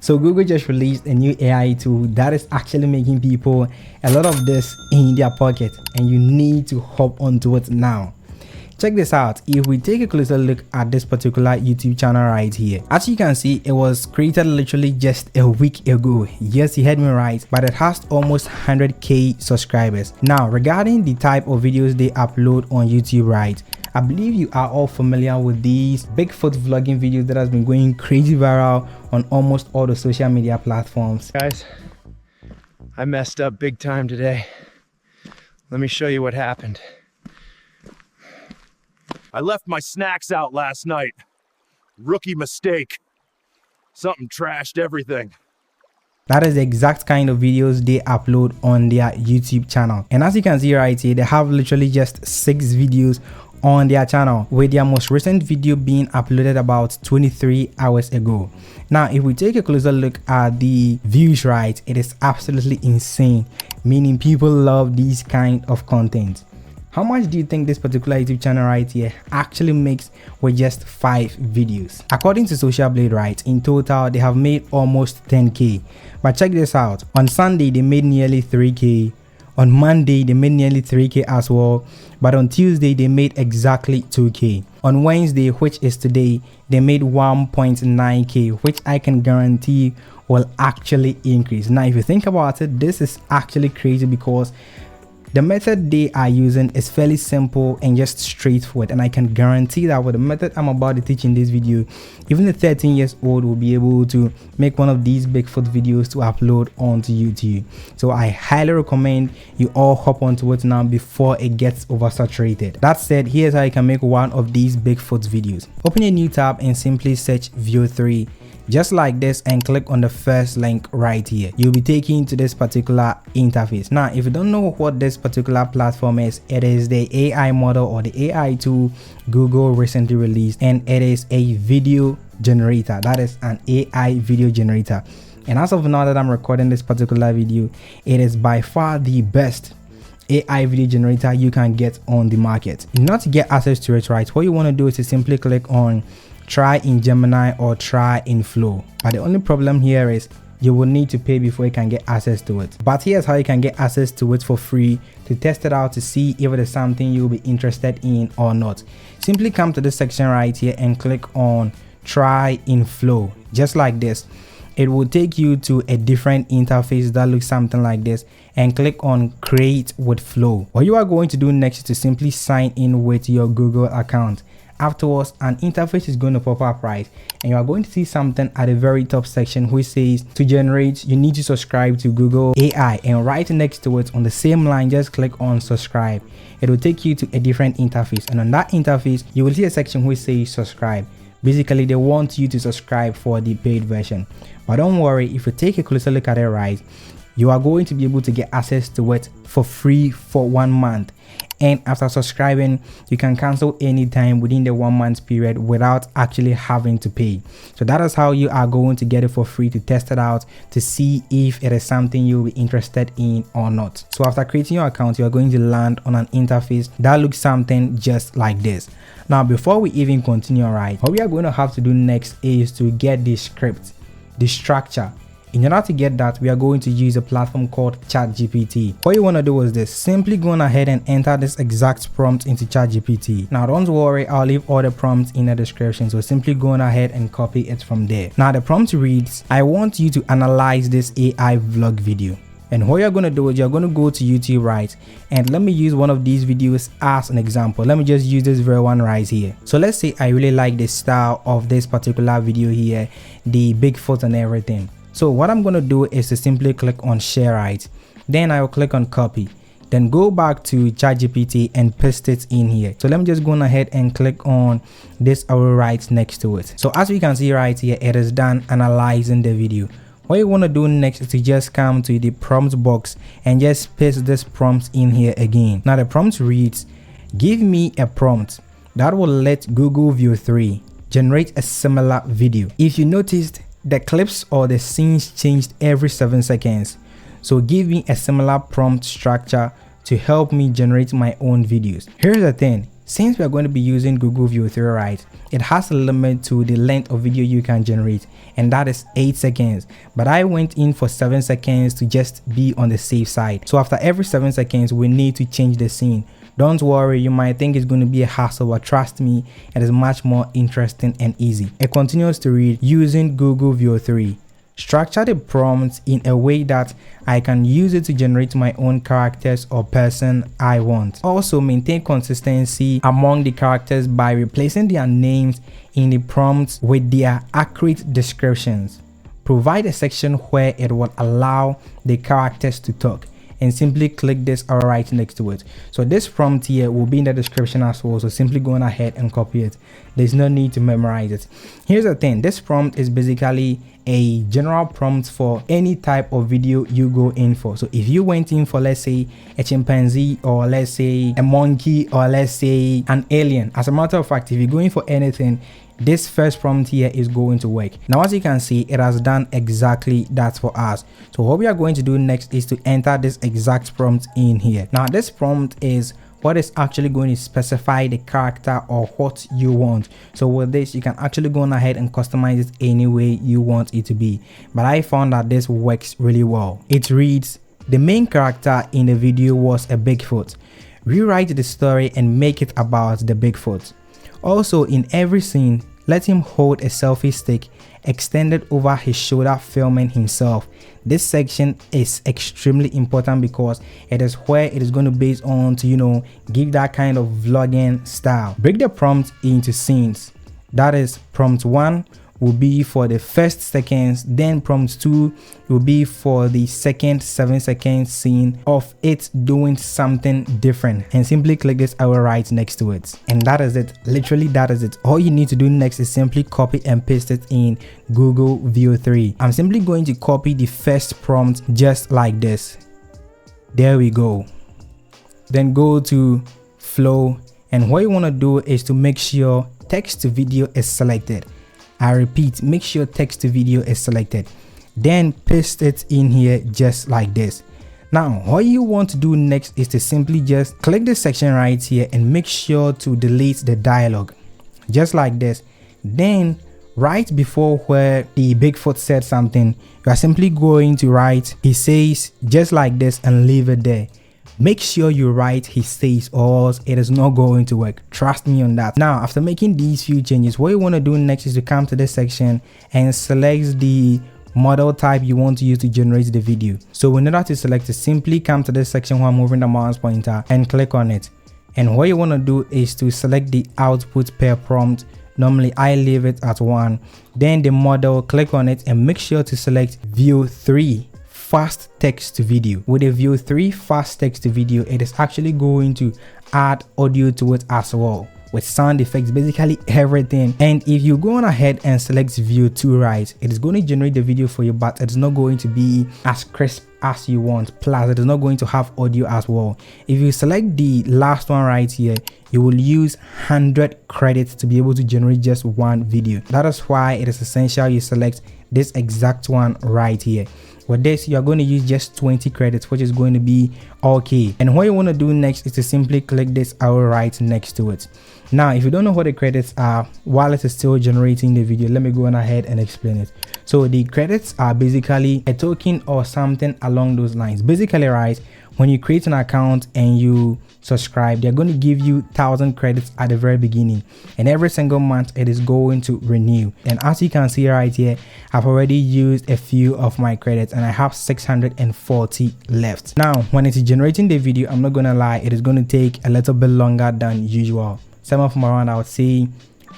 So Google just released a new AI tool that is actually making people a lot of this in their pocket, and you need to hop onto it now. Check this out. If we take a closer look at this particular YouTube channel right here, as you can see, it was created literally just a week ago. Yes, you heard me right, but it has almost 100k subscribers. Now, regarding the type of videos they upload on YouTube, right, I believe you are all familiar with these BigFoot vlogging videos that has been going crazy viral on almost all the social media platforms. Guys, I messed up big time today. Let me show you what happened. I left my snacks out last night. Rookie mistake. Something trashed everything. That is the exact kind of videos they upload on their YouTube channel. And as you can see right here, they have literally just 6 videos on their channel, with their most recent video being uploaded about 23 hours ago. Now, if we take a closer look at the views, right, it is absolutely insane, meaning people love these kind of content. How much do you think this particular YouTube channel right here actually makes with just 5 videos? According to Social Blade, right, in total they have made almost 10k. But check this out. On Sunday they made nearly 3k. On Monday they made nearly 3k as well. But on Tuesday they made exactly 2k. On Wednesday, which is today, they made 1.9k, which I can guarantee will actually increase. Now, if you think about it, this is actually crazy because the method they are using is fairly simple and just straightforward, and I can guarantee that with the method I'm about to teach in this video, even a 13 years old will be able to make one of these BigFoot videos to upload onto YouTube. So I highly recommend you all hop onto it now before it gets oversaturated. That said, here's how you can make one of these BigFoot videos. Open a new tab and simply search Veo 3. Just like this, and click on the first link right here. You'll be taken to this particular interface. Now, if you don't know what this particular platform is, it is the AI model or the AI tool Google recently released, and it is a video generator. That is an AI video generator. And as of now that I'm recording this particular video, it is by far the best AI video generator you can get on the market. Not to get access to it, right, what you want to do is to simply click on try in Gemini or try in Flow. But the only problem here is you will need to pay before you can get access to it. But here's how you can get access to it for free to test it out to see if it is something you'll be interested in or not. Simply come to this section right here and click on try in Flow. Just like this. It will take you to a different interface that looks something like this, and click on create with Flow. What you are going to do next is to simply sign in with your Google account. Afterwards, an interface is going to pop up, right, and you are going to see something at the very top section which says to generate you need to subscribe to Google AI, and right next to it on the same line just click on subscribe. It will take you to a different interface, and on that interface you will see a section which says subscribe. Basically they want you to subscribe for the paid version, but don't worry, if you take a closer look at it, right, you are going to be able to get access to it for free for 1 month. And after subscribing, you can cancel anytime within the 1 month period without actually having to pay. So that is how you are going to get it for free to test it out to see if it is something you'll be interested in or not. So after creating your account, you are going to land on an interface that looks something just like this. Now, before we even continue, right, what we are going to have to do next is to get the script, the structure. In order to get that, we are going to use a platform called ChatGPT. What you want to do is this: simply go on ahead and enter this exact prompt into ChatGPT. Now don't worry, I'll leave all the prompts in the description, so simply go on ahead and copy it from there. Now the prompt reads, I want you to analyze this AI vlog video. And what you're going to do is you're going to go to YouTube, right, and let me use one of these videos as an example. Let me just use this very one right here. So let's say I really like the style of this particular video here, the BigFoot and everything. So what I'm going to do is to simply click on share, right, then I will click on copy, then go back to ChatGPT and paste it in here. So let me just go on ahead and click on this arrow right next to it. So as we can see right here, it is done analyzing the video. What you want to do next is to just come to the prompt box and just paste this prompt in here again. Now the prompt reads, give me a prompt that will let Google Veo 3 generate a similar video. If you noticed, the clips or the scenes changed every 7 seconds. So give me a similar prompt structure to help me generate my own videos. Here's the thing, Since we are going to be using Google Veo 3, right, it has a limit to the length of video you can generate, and that is 8 seconds. But I went in for 7 seconds to just be on the safe side. So after every 7 seconds, we need to change the scene. Don't worry, you might think it's going to be a hassle, but trust me, it is much more interesting and easy. It continues to read, using Google Veo 3. Structure the prompt in a way that I can use it to generate my own characters or person I want. Also, maintain consistency among the characters by replacing their names in the prompts with their accurate descriptions. Provide a section where it will allow the characters to talk, and simply click this arrow right next to it. So this prompt here will be in the description as well, so simply go on ahead and copy it. There's no need to memorize it. Here's the thing, this prompt is basically a general prompt for any type of video you go in for. So if you went in for, let's say, a chimpanzee, or let's say a monkey, or let's say an alien, as a matter of fact, if you're going for anything, this first prompt here is going to work. Now, as you can see, it has done exactly that for us. So what we are going to do next is to enter this exact prompt in here. Now, this prompt is what is actually going to specify the character or what you want. So with this, you can actually go on ahead and customize it any way you want it to be. But I found that this works really well. It reads, the main character in the video was a Bigfoot. Rewrite the story and make it about the Bigfoot. Also, in every scene, let him hold a selfie stick extended over his shoulder, filming himself. This section is extremely important because it is where it is going to base on to, you know, give that kind of vlogging style. Break the prompt into scenes. That is, prompt 1 will be for the first seconds, then prompt 2 will be for the second 7-second scene of it doing something different, and simply click this arrow right next to it. And that is it. Literally, that is it. All you need to do next is simply copy and paste it in Google Veo 3. I'm simply going to copy the first prompt just like this. There we go. Then go to flow, and what you want to do is to make sure text to video is selected. I repeat, make sure text to video is selected. Then paste it in here just like this. Now, what you want to do next is to simply just click this section right here and make sure to delete the dialogue. Just like this. Then, right before where the Bigfoot said something, you are simply going to write, he says, just like this, and leave it there. Make sure you write he says, or else it is not going to work. Trust me on that. Now, after making these few changes, what you want to do next is to come to this section and select the model type you want to use to generate the video. So in order to select it, simply come to this section while moving the mouse pointer and click on it. And what you want to do is to select the output per prompt. Normally I leave it at 1. Then the model, click on it and make sure to select Veo 3 fast text to video. With a Veo 3 fast text to video, it is actually going to add audio to it as well, with sound effects, basically everything. And if you go on ahead and select Veo 2, right, it is going to generate the video for you, but it's not going to be as crisp as you want. Plus, it is not going to have audio as well. If you select the last one right here, you will use 100 credits to be able to generate just one video. That is why it is essential you select this exact one right here. With this, you are going to use just 20 credits, which is going to be okay. And what you want to do next is to simply click this arrow right next to it. Now, if you don't know what the credits are while it is still generating the video, let me go on ahead and explain it. So the credits are basically a token or something along those lines. Basically, right, when you create an account and you subscribe, they're going to give you 1,000 credits at the very beginning, and every single month it is going to renew. And as you can see right here, I've already used a few of my credits and I have 640 left. Now, when it's generating the video, I'm not gonna lie, it is going to take a little bit longer than usual. Some of them around, I would say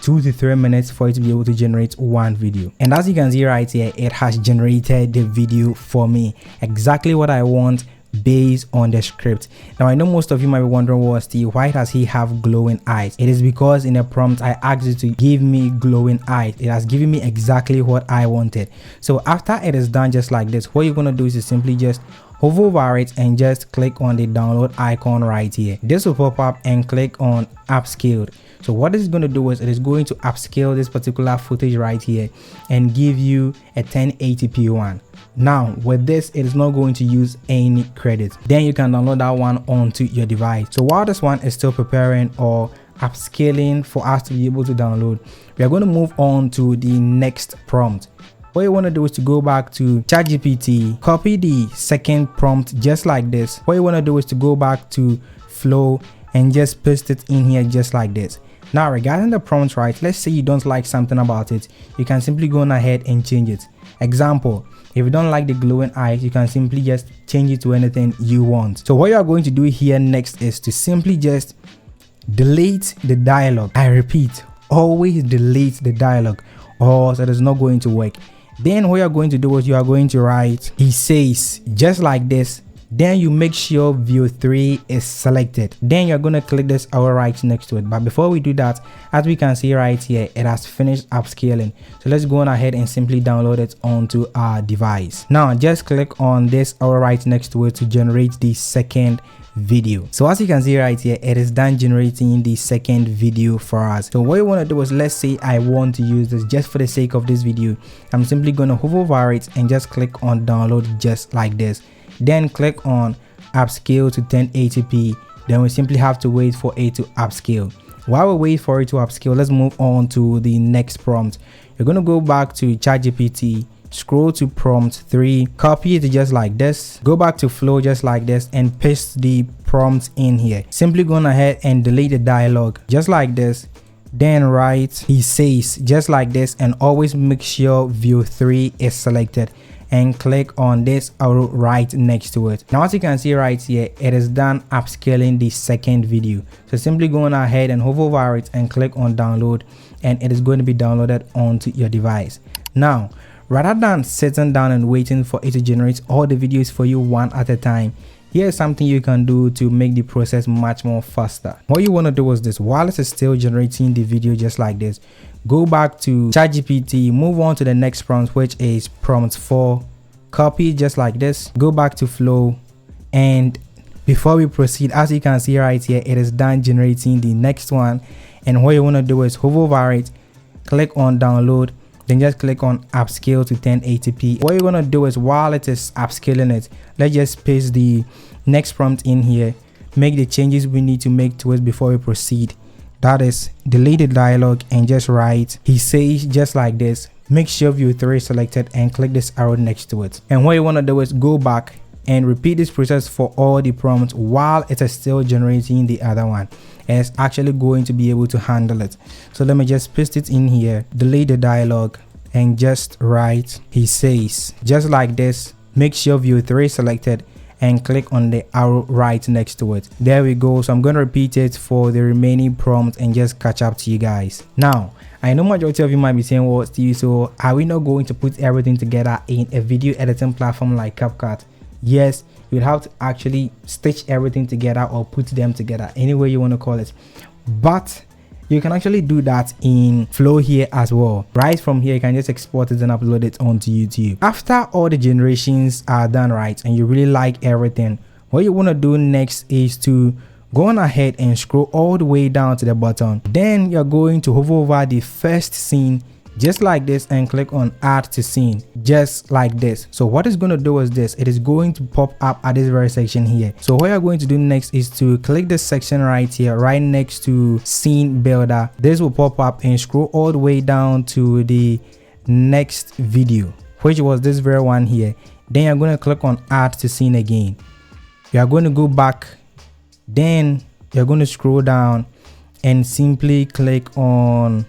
2 to 3 minutes for it to be able to generate one video. And as you can see right here, it has generated the video for me, exactly what I want based on the script. Now, I know most of you might be wondering, well, Steve, why does he have glowing eyes? It is because in the prompt I asked it to give me glowing eyes. It has given me exactly what I wanted. So after it is done just like this, what you're going to do is to simply just hover over it and just click on the download icon right here. This will pop up and click on upscaled. So what it's going to do is it is going to upscale this particular footage right here and give you a 1080p one. Now with this, it is not going to use any credits. Then you can download that one onto your device. So while this one is still preparing, or upscaling for us to be able to download. We are going to move on to the next prompt. What you want to do is to go back to ChatGPT, copy the second prompt just like this. What you want to do is to go back to Flow and just paste it in here just like this. Now regarding the prompt, right, let's say you don't like something about it, you can simply go on ahead and change it. Example, if you don't like the glowing eyes, you can simply just change it to anything you want. So what you are going to do here next is to simply just delete the dialogue. I repeat, always delete the dialogue or so it is not going to work. Then what you're going to do is you are going to write "he says" just like this. Then you make sure view 3 is selected. Then you're going to click this arrow right next to it. But before we do that, as we can see right here, it has finished upscaling. So let's go on ahead and simply download it onto our device. Now just click on this arrow right next to it to generate the second video. So as you can see right here, it is done generating the second video for us. So what you want to do is, let's say I want to use this just for the sake of this video. I'm simply going to hover over it and just click on download just like this. Then click on upscale to 1080p. Then we simply have to wait for it to upscale. While we wait for it to upscale, let's move on to the next prompt. You're going to go back to ChatGPT, scroll to prompt 3, copy it just like this, go back to Flow just like this and paste the prompt in here. Simply go ahead and delete the dialogue just like this. Then write "he says" just like this and always make sure view 3 is selected and click on this arrow right next to it. Now as you can see right here, it is done upscaling the second video. So simply go on ahead and hover over it and click on download and it is going to be downloaded onto your device. Now rather than sitting down and waiting for it to generate all the videos for you one at a time, here's something you can do to make the process much more faster. What you want to do is this: while it is still generating the video just like this, go back to ChatGPT, move on to the next prompt, which is prompt 4, copy just like this, go back to Flow, and before we proceed, as you can see right here, it is done generating the next one. And what you want to do is hover over it, click on download, then just click on upscale to 1080p. What you're going to do is, while it is upscaling it, let's just paste the next prompt in here, make the changes we need to make to it before we proceed. That is, delete the dialogue and just write "he says" just like this. Make sure view 3 is selected and click this arrow next to it. And what you want to do is go back and repeat this process for all the prompts while it is still generating the other one. And it's actually going to be able to handle it. So let me just paste it in here, delete the dialogue and just write "he says" just like this. Make sure view 3 is selected and click on the arrow right next to it. There we go. So I'm going to repeat it for the remaining prompts and just catch up to you guys. Now I know majority of you might be saying, well Steve, so are we not going to put everything together in a video editing platform like CapCut? Yes, you'll have to actually stitch everything together or put them together, any way you want to call it, but you can actually do that in Flow here as well. Right from here, you can just export it and upload it onto YouTube. After all the generations are done right and you really like everything, what you want to do next is to go on ahead and scroll all the way down to the bottom. Then you're going to hover over the first scene just like this and click on add to scene just like this. So what it's going to do is this: it is going to pop up at this very section here. So what you're going to do next is to click this section right here, right next to scene builder. This will pop up and scroll all the way down to the next video, which was this very one here. Then you're going to click on add to scene again. You are going to go back, then you're going to scroll down and simply click on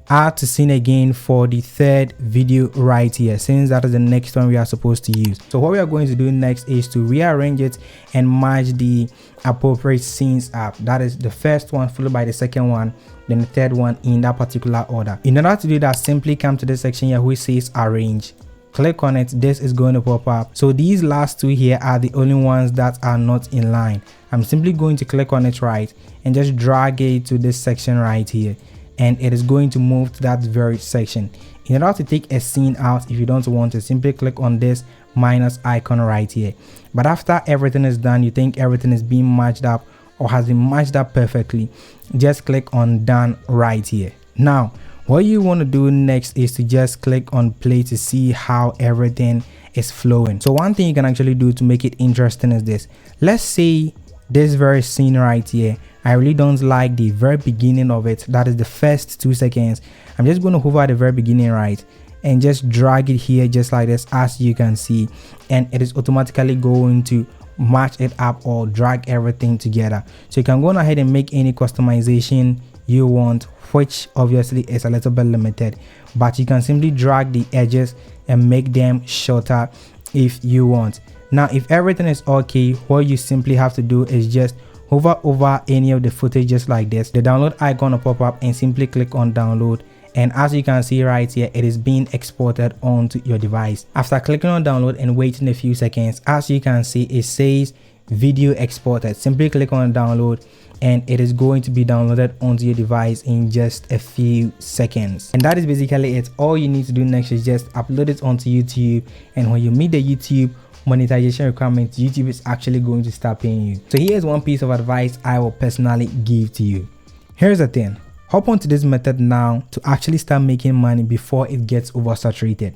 add to scene again for the third video right here, since that is the next one we are supposed to use. So what we are going to do next is to rearrange it and match the appropriate scenes up. That is the first one followed by the second one, then the third one in that particular order. In order to do that, simply come to this section here which says arrange, click on it. This is going to pop up. So these last two here are the only ones that are not in line. I'm simply going to click on it right and just drag it to this section right here, and it is going to move to that very section. In order to take a scene out, if you don't want to, simply click on this minus icon right here. But after everything is done, you think everything is being matched up or has been matched up perfectly, just click on done right here. Now what you want to do next is to just click on play to see how everything is flowing. So one thing you can actually do to make it interesting is this: let's say this very scene right here, I really don't like the very beginning of it. That is the first 2 seconds. I'm just going to hover at the very beginning, right, and just drag it here just like this, as you can see, and it is automatically going to match it up or drag everything together. So you can go ahead and make any customization you want, which obviously is a little bit limited, but you can simply drag the edges and make them shorter if you want. Now if everything is okay, what you simply have to do is just hover over any of the footage just like this. The download icon will pop up and simply click on download, and as you can see right here, it is being exported onto your device. After clicking on download and waiting a few seconds, as you can see, it says video exported. Simply click on download and it is going to be downloaded onto your device in just a few seconds. And that is basically it. All you need to do next is just upload it onto YouTube, and when you meet the YouTube monetization requirements, YouTube is actually going to start paying you. So here's one piece of advice I will personally give to you. Here's the thing. Hop onto this method now to actually start making money before it gets oversaturated.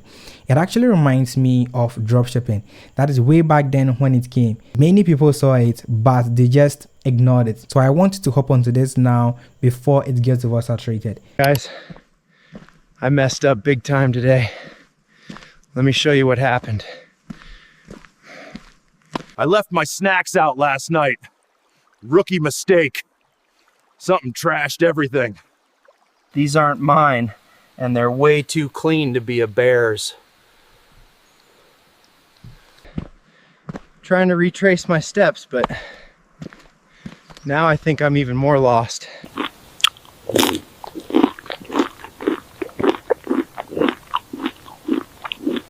It actually reminds me of dropshipping. That is way back then when it came. Many people saw it, but they just ignored it. So I want you to hop onto this now before it gets oversaturated. Guys, I messed up big time today. Let me show you what happened. I left my snacks out last night. Rookie mistake. Something trashed everything. These aren't mine, and they're way too clean to be a bear's. Trying to retrace my steps, but now I think I'm even more lost.